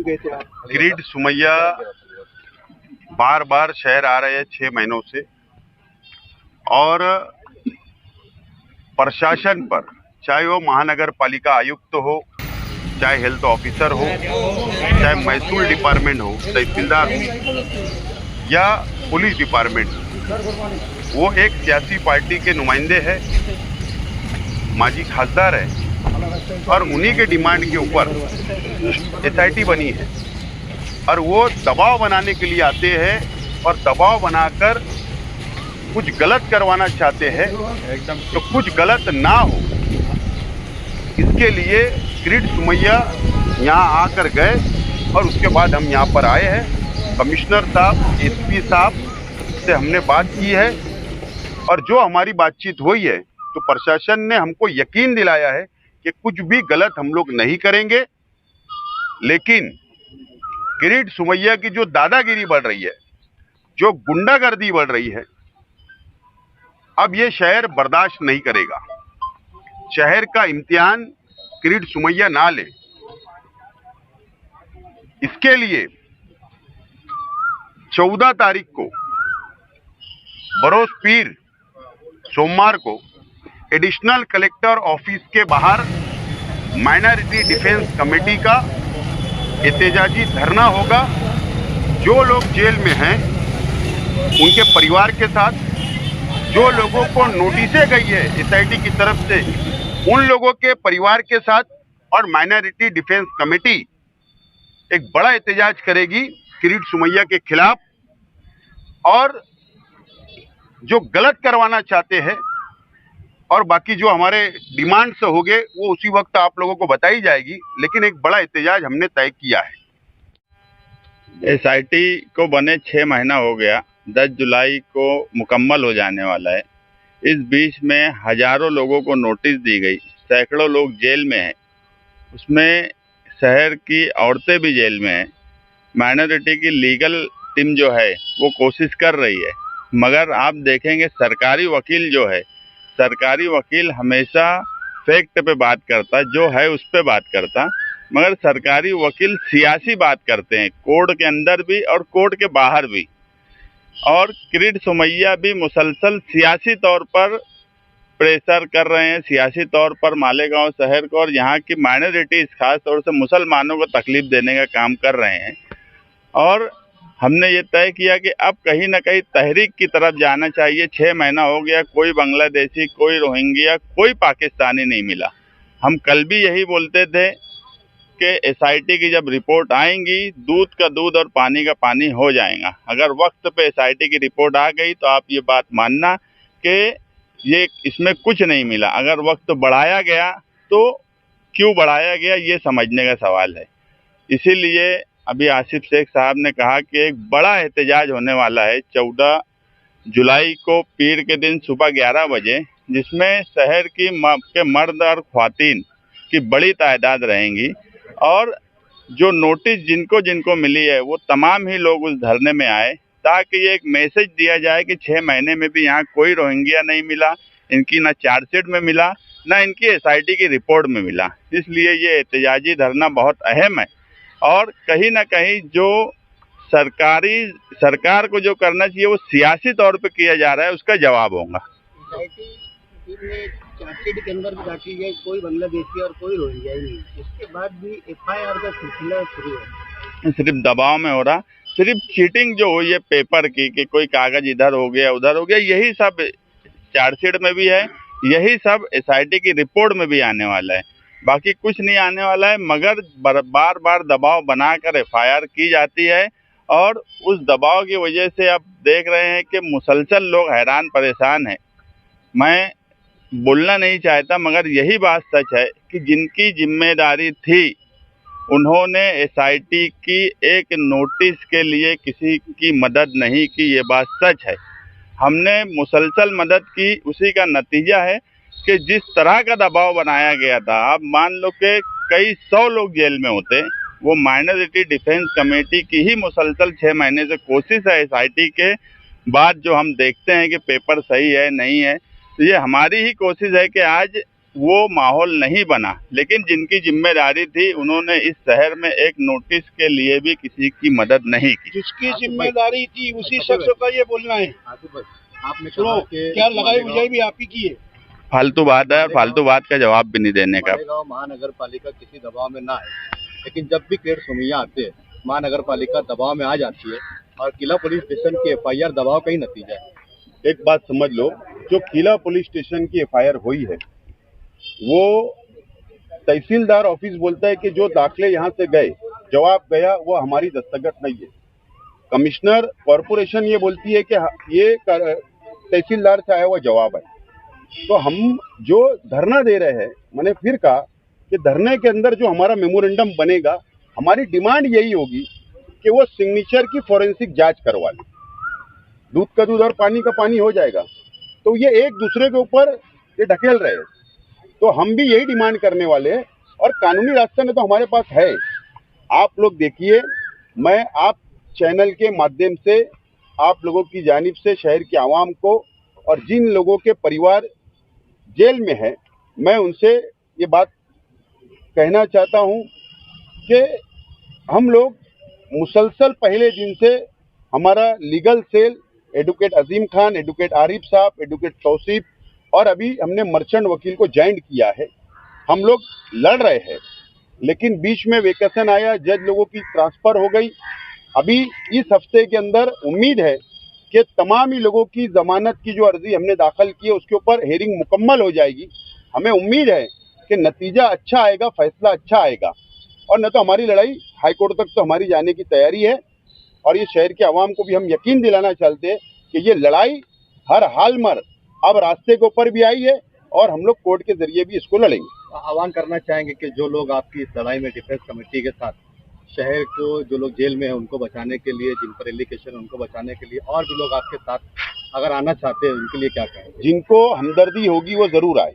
गए थे आप? किरीट सुमैया बार बार शहर आ रहे हैं 6 महीनों से, और प्रशासन पर, चाहे वो महानगर पालिका आयुक्त हो, चाहे हेल्थ ऑफिसर हो, चाहे महसूल डिपार्टमेंट हो, तहसीलदार हो, या पुलिस डिपार्टमेंट, वो एक सियासी पार्टी के नुमाइंदे हैं, माजी खासदार है, और उन्हीं के डिमांड के ऊपर एसआईटी बनी है। और वो दबाव बनाने के लिए आते हैं और दबाव बनाकर कुछ गलत करवाना चाहते हैं, तो कुछ गलत ना हो इसके लिए किरीट सुमैया यहाँ आकर गए, और उसके बाद हम यहाँ पर आए हैं। कमिश्नर साहब, एसपी साहब से हमने बात की है, और जो हमारी बातचीत हुई है तो प्रशासन ने हमको यकीन दिलाया है कि कुछ भी गलत हम लोग नहीं करेंगे। लेकिन किरीट सुमैया की जो दादागिरी बढ़ रही है, जो गुंडागर्दी बढ़ रही है, अब ये शहर बर्दाश्त नहीं करेगा। शहर का इम्तिहान किरीट सुमैया ना ले, इसके लिए 14 तारीख को बरोज पीर सोमवार को एडिशनल कलेक्टर ऑफिस के बाहर माइनॉरिटी डिफेंस कमेटी का एहतजाजी धरना होगा। जो लोग जेल में हैं उनके परिवार के साथ, जो लोगों को नोटिसें गई है एसआईटी की तरफ से, उन लोगों के परिवार के साथ, और माइनॉरिटी डिफेंस कमेटी एक बड़ा एहतजाज करेगी किरीट सुमैया के खिलाफ। और जो गलत करवाना चाहते हैं और बाकी जो हमारे डिमांड्स होंगे वो उसी वक्त आप लोगों को बताई जाएगी, लेकिन एक बड़ा एहतजाज हमने तय किया है। एसआईटी को बने 6 महीना हो गया, 10 जुलाई को मुकम्मल हो जाने वाला है। इस बीच में हजारों लोगों को नोटिस दी गई, सैकड़ों लोग जेल में हैं, उसमें शहर की औरतें भी जेल में हैं। माइनॉरिटी की लीगल टीम जो है वो कोशिश कर रही है, मगर आप देखेंगे सरकारी वकील जो है, सरकारी वकील हमेशा फैक्ट पे बात करता, जो है उस पे बात करता, मगर सरकारी वकील सियासी बात करते हैं, कोर्ट के अंदर भी और कोर्ट के बाहर भी। और किरीट सुमैया भी मुसलसल सियासी तौर पर प्रेशर कर रहे हैं, सियासी तौर पर मालेगांव शहर को और यहाँ की माइनॉरिटीज, खास तौर से मुसलमानों को तकलीफ देने का काम कर रहे हैं। और हमने ये तय किया कि अब कहीं ना कहीं तहरीक की तरफ जाना चाहिए। 6 महीना हो गया, कोई बांग्लादेशी, कोई रोहिंग्या, कोई पाकिस्तानी नहीं मिला। हम कल भी यही बोलते थे कि एसआईटी की जब रिपोर्ट आएंगी, दूध का दूध और पानी का पानी हो जाएगा। अगर वक्त पे एसआईटी की रिपोर्ट आ गई तो आप ये बात मानना कि ये इसमें कुछ नहीं मिला। अगर वक्त बढ़ाया गया तो क्यों बढ़ाया गया, ये समझने का सवाल है। इसीलिए अभी आसिफ शेख साहब ने कहा कि एक बड़ा एहतजाज होने वाला है 14 जुलाई को पीर के दिन सुबह 11 बजे, जिसमें शहर के मर्द और ख्वातीन की बड़ी तादाद रहेंगी। और जो नोटिस जिनको जिनको मिली है वो तमाम ही लोग उस धरने में आए, ताकि ये एक मैसेज दिया जाए कि 6 महीने में भी यहाँ कोई रोहिंग्या नहीं मिला, इनकी ना चार्जशीट में मिला, ना इनकी एसआईटी की रिपोर्ट में मिला। इसलिए ये एहतजाजी धरना बहुत अहम है, और कहीं ना कहीं जो सरकार को जो करना चाहिए वो सियासी तौर पे किया जा रहा है, उसका जवाब होगा। चार्जशीट के अंदर भी दाखिल है कोई बांग्लादेशी और कोई रोहिंग्या नहीं, उसके बाद भी एफआईआर का सिलसिला शुरू है। सिर्फ दबाव में हो रहा, सिर्फ चीटिंग जो हुई है पेपर की कि कोई कागज इधर हो गया उधर हो गया, यही सब चार्जशीट में भी है, यही सब एसआईटी की रिपोर्ट में भी आने वाला है। बाकी कुछ नहीं आने वाला है, मगर बार बार दबाव बनाकर एफआईआर की जाती है, और उस दबाव की वजह से अब देख रहे हैं कि मुसलसल लोग हैरान परेशान हैं। मैं बोलना नहीं चाहता, मगर यही बात सच है कि जिनकी जिम्मेदारी थी उन्होंने एसआईटी की एक नोटिस के लिए किसी की मदद नहीं की, ये बात सच है। हमने मुसलसल मदद की, उसी का नतीजा है कि जिस तरह का दबाव बनाया गया था, आप मान लो कि कई 100 लोग जेल में होते, वो माइनॉरिटी डिफेंस कमेटी की ही मुसलसल 6 महीने से कोशिश है एसआईटी के बाद जो हम देखते हैं कि पेपर सही है नहीं है, तो ये हमारी ही कोशिश है कि आज वो माहौल नहीं बना, लेकिन जिनकी जिम्मेदारी थी उन्होंने इस शहर में एक नोटिस के लिए भी किसी की मदद नहीं की। जिसकी जिम्मेदारी थी उसी शख्स का ये बोलना है। आपने तो क्या लगाई बुझाई भी आप ही की है। फालतू बात है और फालतू बात का जवाब भी नहीं देने का। मालेगांव महानगर पालिका किसी दबाव में ना है, लेकिन जब भी क्लेट सुमिया आते हैं महानगर पालिका दबाव में आ जाती है और किला पुलिस स्टेशन की FIR दबाव का ही नतीजा है। एक बात समझ लो, जो किला पुलिस स्टेशन की FIR हुई है वो तहसीलदार ऑफिस बोलता है कि जो दाखले यहाँ से गए, जवाब गया, वो हमारी दस्तखत नहीं है। कमिश्नर कॉरपोरेशन ये बोलती है कि ये तहसीलदार से आया हुआ जवाब है। तो हम जो धरना दे रहे हैं, मैंने फिर कहा कि धरने के अंदर जो हमारा मेमोरेंडम बनेगा, हमारी डिमांड यही होगी कि वो सिग्नेचर की फॉरेंसिक जांच करवा ले। दूध का दूध और पानी का पानी हो जाएगा। तो ये एक दूसरे के ऊपर ये ढकेल रहे हैं, तो हम भी यही डिमांड करने वाले हैं और कानूनी रास्ता में तो हमारे पास है। आप लोग देखिए, मैं आप चैनल के माध्यम से आप लोगों की जानिब से शहर की आवाम को और जिन लोगों के परिवार जेल में है, मैं उनसे ये बात कहना चाहता हूं कि हम लोग मुसलसल पहले दिन से हमारा लीगल सेल एडवोकेट अजीम खान, एडवोकेट आरिफ साहब, एडवोकेट तौसीफ और अभी हमने मर्चेंट वकील को ज्वाइंट किया है। हम लोग लड़ रहे हैं, लेकिन बीच में वेकेशन आया, जज लोगों की ट्रांसफर हो गई। अभी इस हफ्ते के अंदर उम्मीद है कि तमाम ही लोगों की जमानत की जो अर्जी हमने दाखिल की है उसके ऊपर हेयरिंग मुकम्मल हो जाएगी। हमें उम्मीद है कि नतीजा अच्छा आएगा, फैसला अच्छा आएगा और न तो हमारी लड़ाई हाईकोर्ट तक तो हमारी जाने की तैयारी है। और ये शहर के आवाम को भी हम यकीन दिलाना चाहते हैं कि ये लड़ाई हर हाल में अब रास्ते के ऊपर भी आई है और हम लोग कोर्ट के जरिए भी इसको लड़ेंगे। आह्वान करना चाहेंगे कि जो लोग आपकी इस लड़ाई में डिफेंस कमेटी के साथ शहर को, जो लोग जेल में हैं उनको बचाने के लिए, जिन पर एलिगेशन उनको बचाने के लिए और भी लोग आपके साथ अगर आना चाहते हैं, उनके लिए क्या कहेंगे? जिनको हमदर्दी होगी वो जरूर आए।